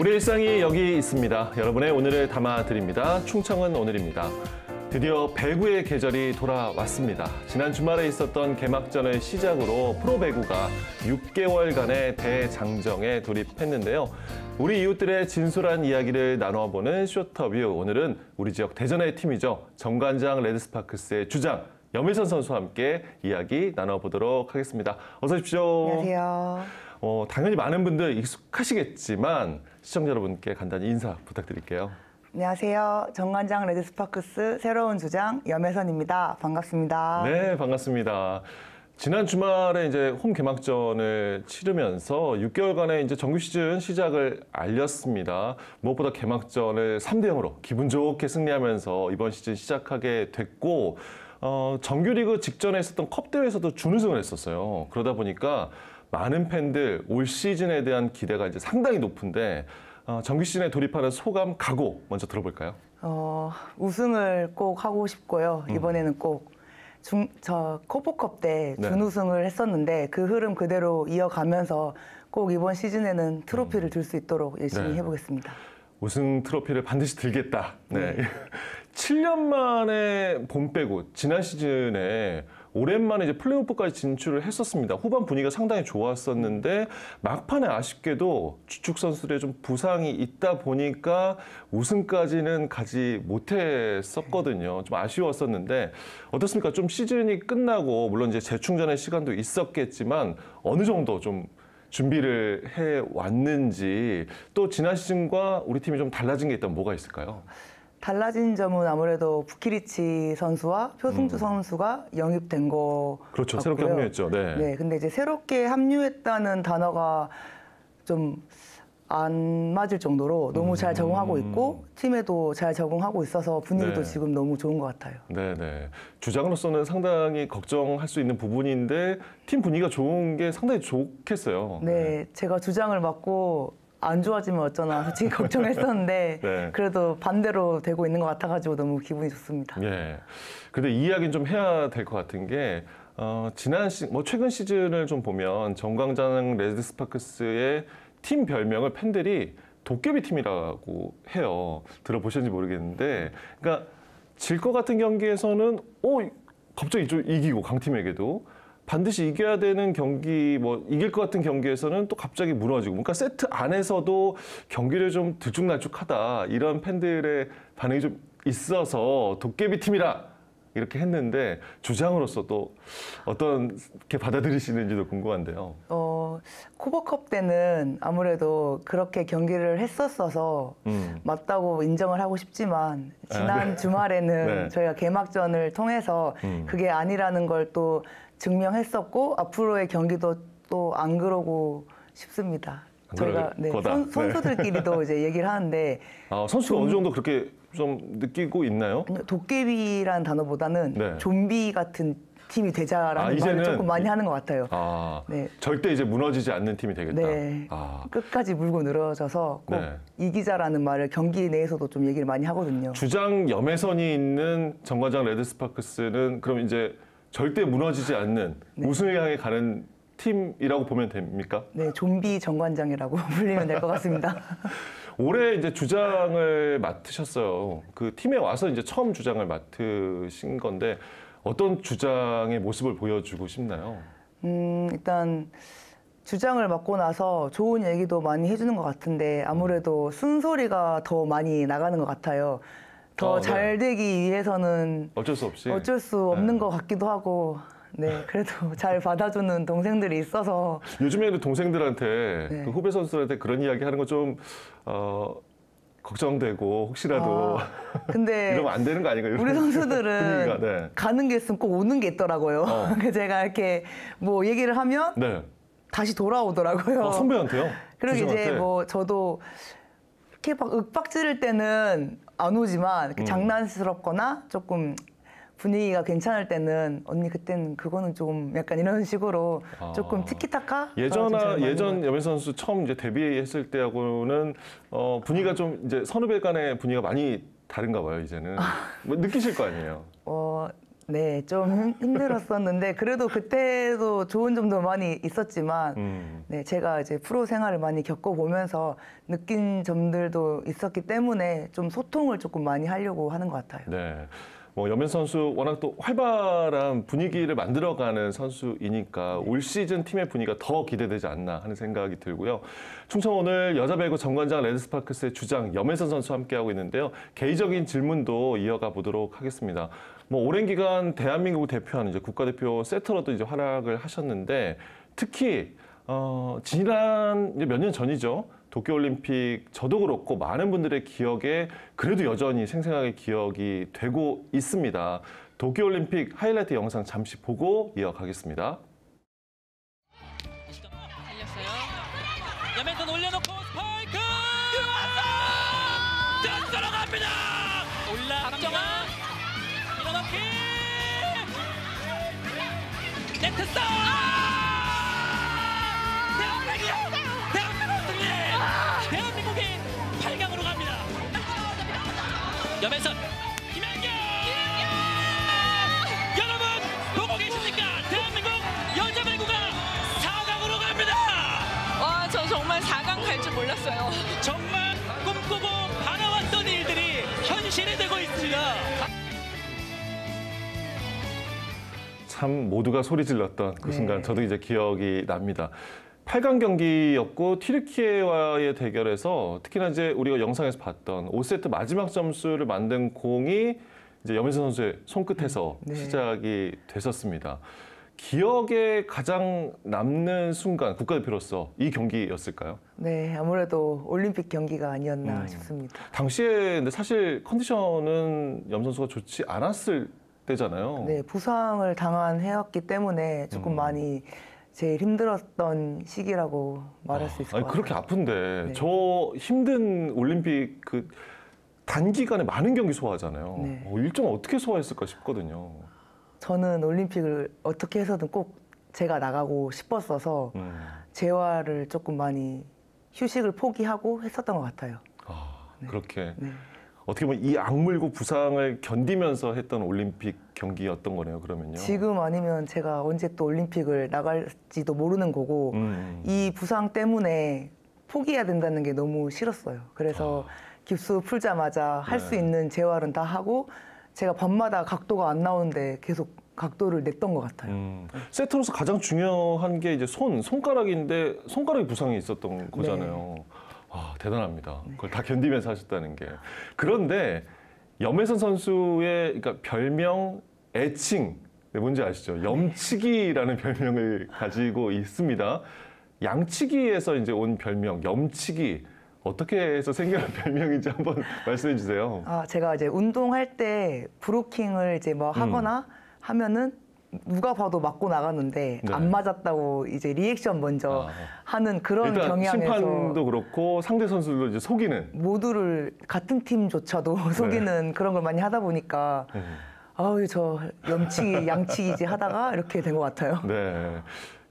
우리 일상이 여기 있습니다. 여러분의 오늘을 담아드립니다. 충청은 오늘입니다. 드디어 배구의 계절이 돌아왔습니다. 지난 주말에 있었던 개막전을 시작으로 프로배구가 6개월간의 대장정에 돌입했는데요. 우리 이웃들의 진솔한 이야기를 나눠보는 쇼터뷰. 오늘은 우리 지역 대전의 팀이죠. 정관장 레드스파크스의 주장 염일선 선수와 함께 이야기 나눠보도록 하겠습니다. 어서 오십시오. 안녕하세요. 당연히 많은 분들 익숙하시겠지만 시청자 여러분께 간단히 인사 부탁드릴게요. 안녕하세요. 정관장 레드스파크스 새로운 주장 염혜선입니다. 반갑습니다. 네, 반갑습니다. 지난 주말에 이제 홈 개막전을 치르면서 6개월간의 이제 정규 시즌 시작을 알렸습니다. 무엇보다 개막전을 3대 0으로 기분 좋게 승리하면서 이번 시즌 시작하게 됐고, 정규리그 직전에 있었던 컵 대회에서도 준우승을 했었어요. 그러다 보니까 많은 팬들 올 시즌에 대한 기대가 이제 상당히 높은데 정규 시즌에 돌입하는 소감, 각오 먼저 들어볼까요? 우승을 꼭 하고 싶고요. 이번에는 꼭 저 코보컵 때 네. 준우승을 했었는데 그 흐름 그대로 이어가면서 꼭 이번 시즌에는 트로피를 들 수 있도록 열심히 네. 해보겠습니다. 우승 트로피를 반드시 들겠다. 네. 7년 만에 봄 빼고 지난 시즌에 오랜만에 이제 플레이오프까지 진출을 했었습니다. 후반 분위기가 상당히 좋았었는데 막판에 아쉽게도 주축 선수들의 좀 부상이 있다 보니까 우승까지는 가지 못했었거든요. 좀 아쉬웠었는데 어떻습니까? 좀 시즌이 끝나고 물론 이제 재충전의 시간도 있었겠지만 어느 정도 좀 준비를 해왔는지, 또 지난 시즌과 우리 팀이 좀 달라진 게 있다면 뭐가 있을까요? 달라진 점은 아무래도 부키리치 선수와 표승주 선수가 영입된 거 그렇죠. 같고요. 새롭게 합류했죠. 네. 네, 근데 이제 새롭게 합류했다는 단어가 좀 안 맞을 정도로 너무 잘 적응하고 있고 팀에도 잘 적응하고 있어서 분위기도 네. 지금 너무 좋은 것 같아요. 네네. 주장으로서는 상당히 걱정할 수 있는 부분인데 팀 분위기가 좋은 게 상당히 좋겠어요. 네, 제가 주장을 맡고 안 좋아지면 어쩌나 솔직히 걱정했었는데 네. 그래도 반대로 되고 있는 것 같아가지고 너무 기분이 좋습니다. 예. 근데 이 이야기는 좀 해야 될 것 같은 게 최근 시즌을 좀 보면 정광장 레드스파크스의 팀 별명을 팬들이 도깨비 팀이라고 해요. 들어보셨는지 모르겠는데, 그러니까 질 것 같은 경기에서는 갑자기 좀 이기고 강팀에게도 반드시 이겨야 되는 경기, 이길 것 같은 경기에서는 또 갑자기 무너지고, 그러니까 세트 안에서도 경기를 좀 들쭉날쭉하다 이런 팬들의 반응이 좀 있어서 도깨비 팀이라 이렇게 했는데 주장으로서 또 어떻게 받아들이시는지도 궁금한데요. 코보컵 때는 아무래도 그렇게 경기를 했었어서 맞다고 인정을 하고 싶지만 지난 주말에는 네. 저희가 개막전을 통해서 그게 아니라는 걸 또 증명했었고 앞으로의 경기도 또 안 그러고 싶습니다. 저희가 선수들끼리도 이제 얘기를 하는데 선수가 어느 정도 그렇게 좀 느끼고 있나요? 도깨비라는 단어보다는 네. 좀비 같은 팀이 되자라는 말을 조금 많이 하는 것 같아요. 네. 절대 이제 무너지지 않는 팀이 되겠다. 네. 끝까지 물고 늘어져서 꼭 이기자라는 말을 경기 내에서도 좀 얘기를 많이 하거든요. 주장 염혜선이 있는 정관장 레드스파크스는 그럼 이제 절대 무너지지 않는 우승을 향해 가는 팀이라고 보면 됩니까? 네, 좀비 정관장이라고 불리면 될 것 같습니다. 올해 이제 주장을 맡으셨어요. 그 팀에 와서 이제 처음 주장을 맡으신 건데 어떤 주장의 모습을 보여주고 싶나요? 일단 주장을 맡고 나서 좋은 얘기도 많이 해주는 것 같은데 아무래도 쓴소리가 더 많이 나가는 것 같아요. 더 잘 되기 위해서는 어쩔 수 없는 것 같기도 하고 네, 그래도 잘 받아주는 동생들이 있어서 요즘에는 동생들한테 그 후배 선수들한테 그런 이야기 하는 거 좀 걱정되고 혹시라도 근데 이러면 안 되는 거 아닌가요? 우리 선수들은 분위기가, 가는 게 있으면 꼭 오는 게 있더라고요. 제가 이렇게 얘기를 하면 다시 돌아오더라고요. 선배한테요? 그리고 주장한테? 이제 저도 이렇게 막 윽박 지를 때는 안 오지만 이렇게 장난스럽거나 조금 분위기가 괜찮을 때는 언니 그땐 그거는 좀 약간 이런 식으로 조금 티키타카? 예전 염혜 선수 처음 이제 데뷔했을 때하고는 분위기가 좀 이제 선후배 간의 분위기가 많이 다른가 봐요, 이제는. 느끼실 거 아니에요? 네, 좀 힘들었었는데 그래도 그때도 좋은 점도 많이 있었지만 네, 제가 이제 프로 생활을 많이 겪어보면서 느낀 점들도 있었기 때문에 좀 소통을 조금 많이 하려고 하는 것 같아요. 네. 뭐 염현 선수 워낙 또 활발한 분위기를 만들어가는 선수이니까 올 시즌 팀의 분위기가 더 기대되지 않나 하는 생각이 들고요. 충청 오늘 여자 배구 정관장 레드스파크스의 주장 염혜선 선수와 함께하고 있는데요. 개인적인 질문도 이어가 보도록 하겠습니다. 뭐 오랜 기간 대한민국을 대표하는 이제 국가대표 세터로도 이제 활약을 하셨는데 특히 지난 몇 년 전이죠. 도쿄올림픽 저도 그렇고 많은 분들의 기억에 그래도 여전히 생생하게 기억이 되고 있습니다. 도쿄올림픽 하이라이트 영상 잠시 보고 이어가겠습니다. 달렸어요. 염혜선 올려놓고 스파이크! 들어갑니다! 올라 박정아! 밀어넣기! 네트 싸움! 대한민국이 8강으로 갑니다. 염혜선, 김연경! 여러분 보고 계십니까? 대한민국 여자 배구가 4강으로 갑니다. 와, 저 정말 4강 갈 줄 몰랐어요. 정말 꿈꾸고 바라왔던 일들이 현실이 되고 있습니다. 참 모두가 소리 질렀던 그 네. 순간 저도 이제 기억이 납니다. 8강 경기였고 튀르키예와의 대결에서 특히나 이제 우리가 영상에서 봤던 5세트 마지막 점수를 만든 공이 이제 염혜선 선수의 손끝에서 네. 시작이 됐었습니다. 기억에 가장 남는 순간 국가대표로서 이 경기였을까요? 네, 아무래도 올림픽 경기가 아니었나 싶습니다. 당시에 근데 사실 컨디션은 염 선수가 좋지 않았을 때잖아요. 네, 부상을 당한 해였기 때문에 조금 많이 제일 힘들었던 시기라고 말할 수 있을 것 아니, 같아요. 그렇게 아픈데 네. 저 힘든 올림픽 그 단기간에 많은 경기 소화하잖아요. 네. 일정 어떻게 소화했을까 싶거든요. 저는 올림픽을 어떻게 해서든 꼭 제가 나가고 싶었어서 재활을 조금 많이 휴식을 포기하고 했었던 것 같아요. 그렇게 네. 어떻게 보면 이 악물고 부상을 견디면서 했던 올림픽 경기였던 거네요. 그러면요. 지금 아니면 제가 언제 또 올림픽을 나갈지도 모르는 거고 이 부상 때문에 포기해야 된다는 게 너무 싫었어요. 그래서 깁스 풀자마자 할 수 네. 있는 재활은 다 하고 제가 밤마다 각도가 안 나오는데 계속 각도를 냈던 것 같아요. 세트로서 가장 중요한 게 이제 손가락인데 손가락에 부상이 있었던 거잖아요. 대단합니다. 그걸 다 견디면서 하셨다는 게. 그런데 염혜선 선수의 그러니까 별명, 애칭, 네, 뭔지 아시죠? 염치기라는 별명을 가지고 있습니다. 양치기에서 이제 온 별명, 염치기. 어떻게 해서 생겨난 별명인지 한번 말씀해 주세요. 제가 이제 운동할 때 브로킹을 이제 뭐 하거나 하면은 누가 봐도 맞고 나갔는데 네. 안 맞았다고 이제 리액션 먼저 하는 그런 일단 경향에서 심판도 그렇고 상대 선수들도 이제 속이는. 모두를 같은 팀조차도 속이는 그런 걸 많이 하다 보니까 아우 저 염치기 양치기지 하다가 이렇게 된 것 같아요. 네.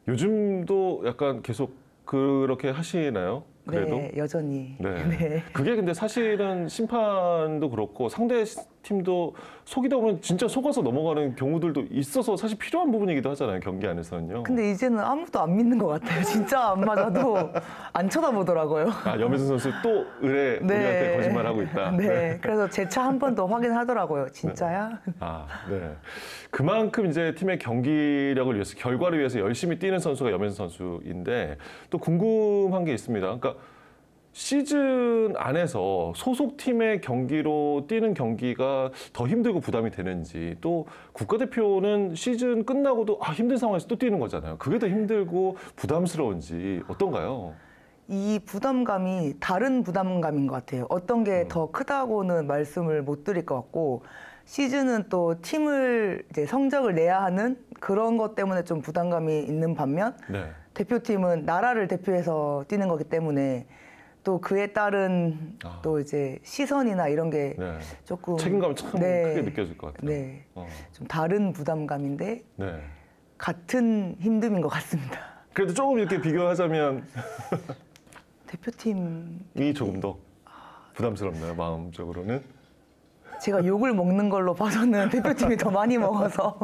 요즘도 약간 계속 그렇게 하시나요? 그래도? 네, 여전히. 네. 네. 그게 근데 사실은 심판도 그렇고 상대 팀도 속이다 보면 진짜 속아서 넘어가는 경우들도 있어서 사실 필요한 부분이기도 하잖아요. 경기 안에서는요. 근데 이제는 아무도 안 믿는 것 같아요. 진짜 안 맞아도 안 쳐다보더라고요. 염혜선 선수 또 우리한테 거짓말하고 있다. 네. 그래서 재차 한 번 더 확인하더라고요. 진짜야? 네. 그만큼 이제 팀의 경기력을 위해서, 결과를 위해서 열심히 뛰는 선수가 염혜선 선수인데 또 궁금한 게 있습니다. 그러니까 시즌 안에서 소속팀의 경기로 뛰는 경기가 더 힘들고 부담이 되는지, 또 국가대표는 시즌 끝나고도 힘든 상황에서 또 뛰는 거잖아요. 그게 더 힘들고 부담스러운지 어떤가요? 이 부담감이 다른 부담감인 것 같아요. 어떤 게 더 크다고는 말씀을 못 드릴 것 같고, 시즌은 또 팀을 이제 성적을 내야 하는 그런 것 때문에 좀 부담감이 있는 반면 네. 대표팀은 나라를 대표해서 뛰는 거기 때문에 또 그에 따른 또 이제 시선이나 이런 게 네. 조금 책임감이 참 크게 느껴질 것 같아요. 네, 좀 다른 부담감인데 네. 같은 힘듦인 것 같습니다. 그래도 조금 이렇게 비교하자면 대표팀 이 조금 더 부담스럽나요, 마음적으로는? 제가 욕을 먹는 걸로 봐서는 대표팀이 더 많이 먹어서.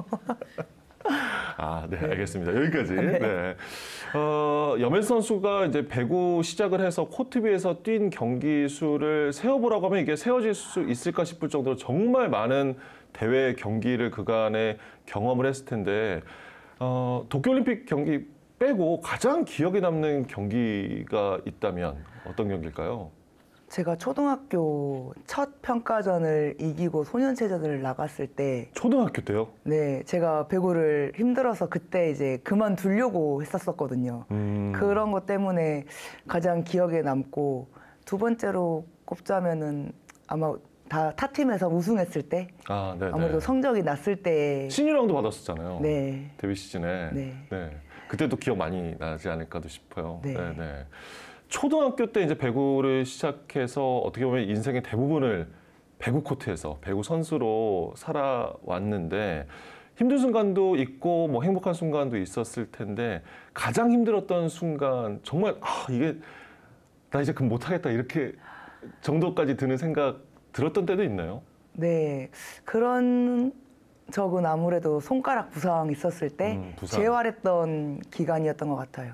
네, 알겠습니다. 여기까지. 네. 염혜수 선수가 이제 배구 시작을 해서 코트 위에서 뛴 경기 수를 세어보라고 하면 이게 세어질 수 있을까 싶을 정도로 정말 많은 대회 경기를 그간에 경험을 했을 텐데, 도쿄올림픽 경기 빼고 가장 기억에 남는 경기가 있다면 어떤 경기일까요? 제가 초등학교 첫 평가전을 이기고 소년체전을 나갔을 때, 초등학교 때요? 네, 제가 배구를 힘들어서 그때 이제 그만두려고 했었거든요. 그런 것 때문에 가장 기억에 남고, 두 번째로 꼽자면은 아마 다 타팀에서 우승했을 때, 네네. 아무래도 성적이 났을 때, 신유랑도 받았었잖아요. 네, 데뷔 시즌에. 네. 그때도 기억 많이 나지 않을까도 싶어요. 네. 네. 초등학교 때 이제 배구를 시작해서 어떻게 보면 인생의 대부분을 배구 코트에서 배구 선수로 살아왔는데 힘든 순간도 있고 뭐 행복한 순간도 있었을 텐데 가장 힘들었던 순간 정말 이게 나 이제 그럼 못하겠다 이렇게 정도까지 드는 생각 들었던 때도 있나요? 네, 그런 적은 아무래도 손가락 부상 있었을 때 부상. 재활했던 기간이었던 것 같아요.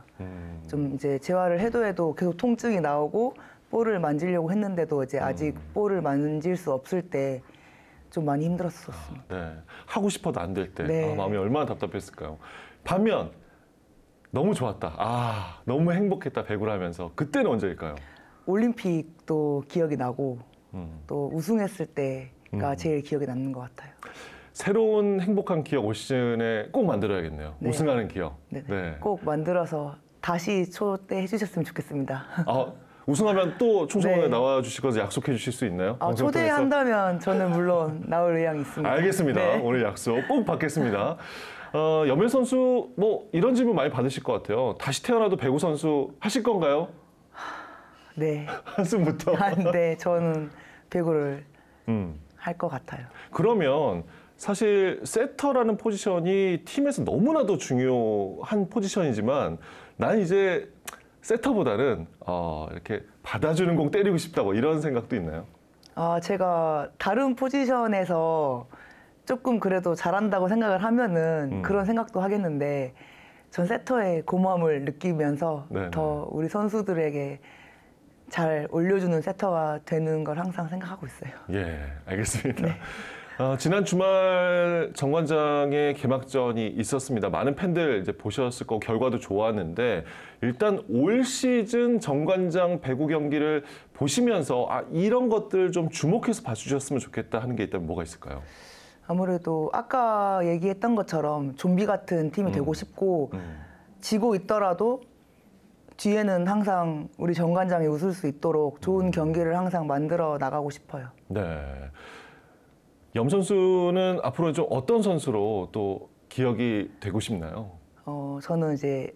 좀 이제 재활을 해도 계속 통증이 나오고 볼을 만지려고 했는데도 이제 아직 볼을 만질 수 없을 때 좀 많이 힘들었었습니다. 네. 하고 싶어도 안 될 때 네. 마음이 얼마나 답답했을까요? 반면 너무 좋았다. 너무 행복했다 배구를 하면서 그때는 언제일까요? 올림픽도 기억이 나고 또 우승했을 때가 음. 제일 기억에 남는 것 같아요. 새로운 행복한 기억 올 시즌에 꼭 만들어야겠네요. 네. 우승하는 기억. 네. 네. 꼭 만들어서 다시 초대 해주셨으면 좋겠습니다. 우승하면 또 충성원에 네. 나와 주실 것을 약속해 주실 수 있나요? 방송 통해서? 초대한다면 저는 물론 나올 의향이 있습니다. 알겠습니다. 네. 오늘 약속 꼭 받겠습니다. 염혜 선수 뭐 이런 질문 많이 받으실 것 같아요. 다시 태어나도 배구 선수 하실 건가요? 네. 한숨부터. 네, 저는 배구를 음. 할 것 같아요. 그러면 사실 세터라는 포지션이 팀에서 너무나도 중요한 포지션이지만 난 이제 세터보다는 이렇게 받아주는 공 때리고 싶다고 이런 생각도 있나요? 제가 다른 포지션에서 조금 그래도 잘한다고 생각을 하면은 그런 생각도 하겠는데 전 세터의 고마움을 느끼면서 네네. 더 우리 선수들에게 잘 올려주는 세터가 되는 걸 항상 생각하고 있어요. 예, 알겠습니다. 네. 지난 주말 정관장의 개막전이 있었습니다. 많은 팬들 이제 보셨을 거고 결과도 좋았는데 일단 올 시즌 정관장 배구 경기를 보시면서 이런 것들 좀 주목해서 봐주셨으면 좋겠다 하는 게 있다면 뭐가 있을까요? 아무래도 아까 얘기했던 것처럼 좀비 같은 팀이 되고 싶고 지고 있더라도 뒤에는 항상 우리 정관장이 웃을 수 있도록 좋은 경기를 항상 만들어 나가고 싶어요. 네. 염 선수는 앞으로 좀 어떤 선수로 또 기억이 되고 싶나요? 저는 이제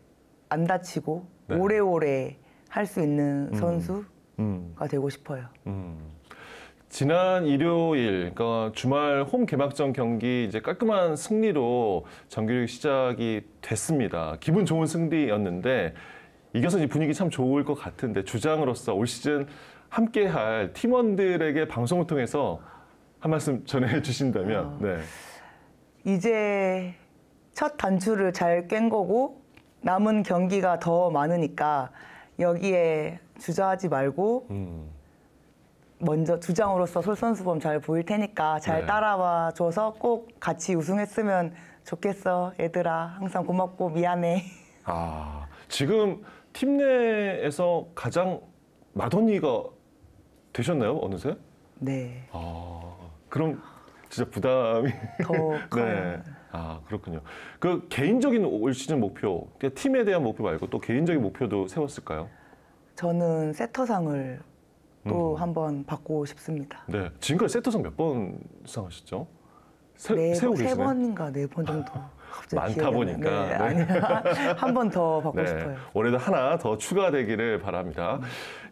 안 다치고 네. 오래오래 할 수 있는 선수가 음. 되고 싶어요. 지난 일요일, 그러니까 주말 홈 개막전 경기 이제 깔끔한 승리로 정규리그 시작이 됐습니다. 기분 좋은 승리였는데 이겨서 이제 분위기 참 좋을 것 같은데 주장으로서 올 시즌 함께할 팀원들에게 방송을 통해서 한 말씀 전해 주신다면, 네. 이제 첫 단추를 잘 깬 거고 남은 경기가 더 많으니까 여기에 주저하지 말고 먼저 주장으로서 솔선수범 잘 보일 테니까 잘 네. 따라와 줘서 꼭 같이 우승했으면 좋겠어. 얘들아 항상 고맙고 미안해. 지금 팀 내에서 가장 맏언니가 되셨나요, 어느새? 네. 그럼 진짜 부담이 더 커요. 네. 그렇군요. 그 개인적인 올 시즌 목표, 그러니까 팀에 대한 목표 말고 또 개인적인 목표도 세웠을까요? 저는 세터상을 또 한번 받고 싶습니다. 네. 지금까지 세터상 몇 번 수상하셨죠? 세 세우고 계시네. 번인가 네 번 정도. 갑자기 많다 기억이 안 보니까. 나요. 네, 한 번 더 받고 싶어요. 올해도 하나 더 추가되기를 바랍니다.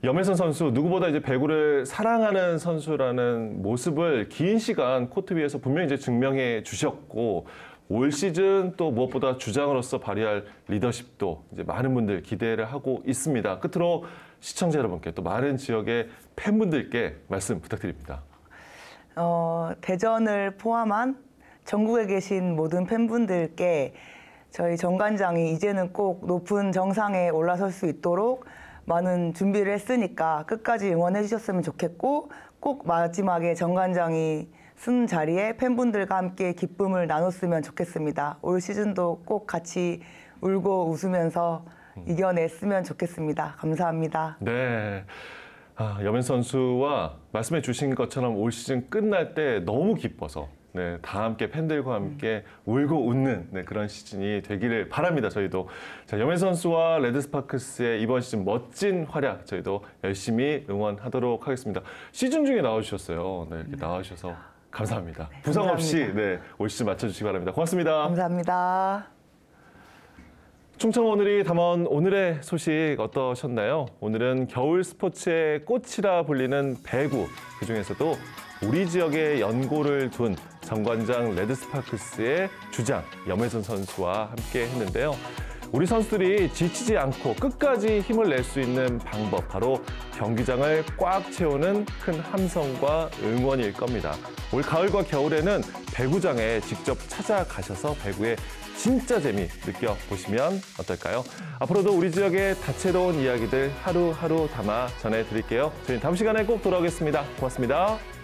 염혜선 선수, 누구보다 이제 배구를 사랑하는 선수라는 모습을 긴 시간 코트 위에서 분명히 이제 증명해 주셨고, 올 시즌 또 무엇보다 주장으로서 발휘할 리더십도 이제 많은 분들 기대를 하고 있습니다. 끝으로 시청자 여러분께 또 많은 지역의 팬분들께 말씀 부탁드립니다. 대전을 포함한 전국에 계신 모든 팬분들께 저희 정관장이 이제는 꼭 높은 정상에 올라설 수 있도록 많은 준비를 했으니까 끝까지 응원해 주셨으면 좋겠고 꼭 마지막에 정관장이 쓴 자리에 팬분들과 함께 기쁨을 나눴으면 좋겠습니다. 올 시즌도 꼭 같이 울고 웃으면서 이겨냈으면 좋겠습니다. 감사합니다. 네. 여맨 선수와 말씀해 주신 것처럼 올 시즌 끝날 때 너무 기뻐서 네, 다 함께 팬들과 함께 울고 웃는 네, 그런 시즌이 되기를 바랍니다. 저희도 자, 여맨 선수와 레드스파크스의 이번 시즌 멋진 활약 저희도 열심히 응원하도록 하겠습니다. 시즌 중에 나와주셨어요. 네, 이렇게 나와주셔서 감사합니다. 부상 없이 네, 올 시즌 맞춰주시기 바랍니다. 고맙습니다. 감사합니다. 충청 오늘이 담아온 오늘의 소식 어떠셨나요? 오늘은 겨울 스포츠의 꽃이라 불리는 배구, 그중에서도 우리 지역에 연고를 둔 정관장 레드스파크스의 주장 염혜선 선수와 함께 했는데요. 우리 선수들이 지치지 않고 끝까지 힘을 낼 수 있는 방법, 바로 경기장을 꽉 채우는 큰 함성과 응원일 겁니다. 올 가을과 겨울에는 배구장에 직접 찾아가셔서 배구의 진짜 재미 느껴보시면 어떨까요? 앞으로도 우리 지역의 다채로운 이야기들 하루하루 담아 전해드릴게요. 저희는 다음 시간에 꼭 돌아오겠습니다. 고맙습니다.